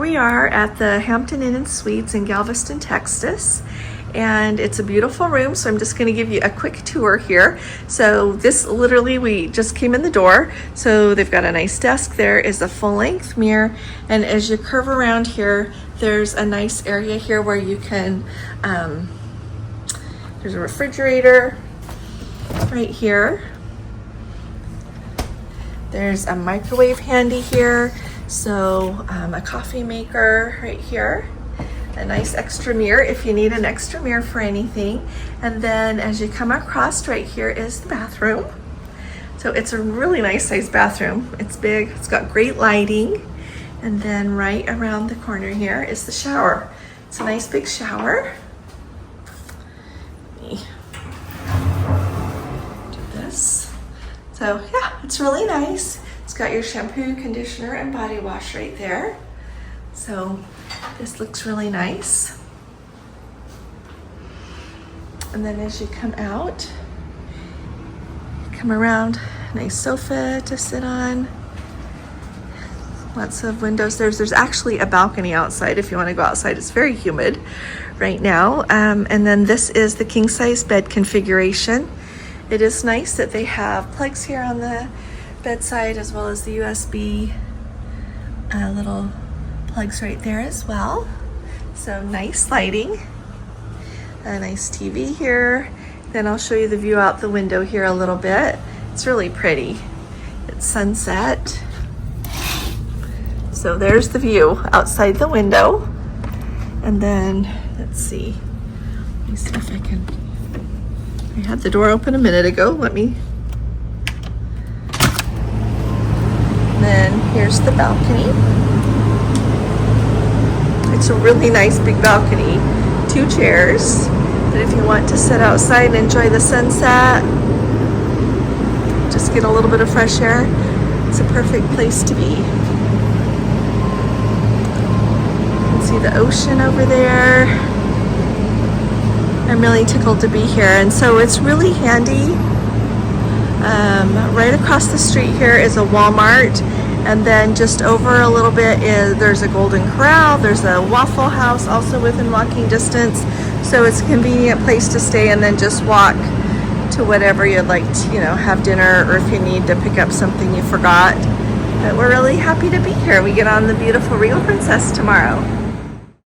we are at the Hampton Inn Suites in Galveston, Texas. And it's a beautiful room, so I'm just going to give you a quick tour here. So this literally, we just came in the door. So they've got a nice desk. There is a full-length mirror, and as you curve around here, there's a nice area here where you can, there's a refrigerator right here. There's a microwave handy here. So a coffee maker right here. A nice extra mirror if you need an extra mirror for anything. And then as you come across right here is the bathroom. So it's a really nice sized bathroom. It's big, it's got great lighting. And then right around the corner here is the shower. It's a nice big shower. Let me do this. So yeah, it's really nice. It's got your shampoo, conditioner, and body wash right there. So this looks really nice. And then as you come out, you come around, nice sofa to sit on. Lots of windows. There's actually a balcony outside if you want to go outside. It's very humid right now. And then this is the king size bed configuration. It is nice that they have plugs here on the bedside as well as the USB little plugs right there as well. So nice lighting, a nice TV here. Then I'll show you the view out the window here a little bit. It's really pretty. It's sunset. So there's the view outside the window. And then let's see. Let me see if I can. I had the door open a minute ago. Let me. Then here's the balcony. It's a really nice big balcony, 2 chairs. But if you want to sit outside and enjoy the sunset, just get a little bit of fresh air, it's a perfect place to be. You can see the ocean over there. I'm really tickled to be here, and so it's really handy. Right across the street here is a Walmart. And then just over a little bit there's a Golden Corral, there's a Waffle House also within walking distance. So it's a convenient place to stay and then just walk to whatever you'd like to, have dinner, or if you need to pick up something you forgot. But we're really happy to be here. We get on the beautiful Regal Princess tomorrow.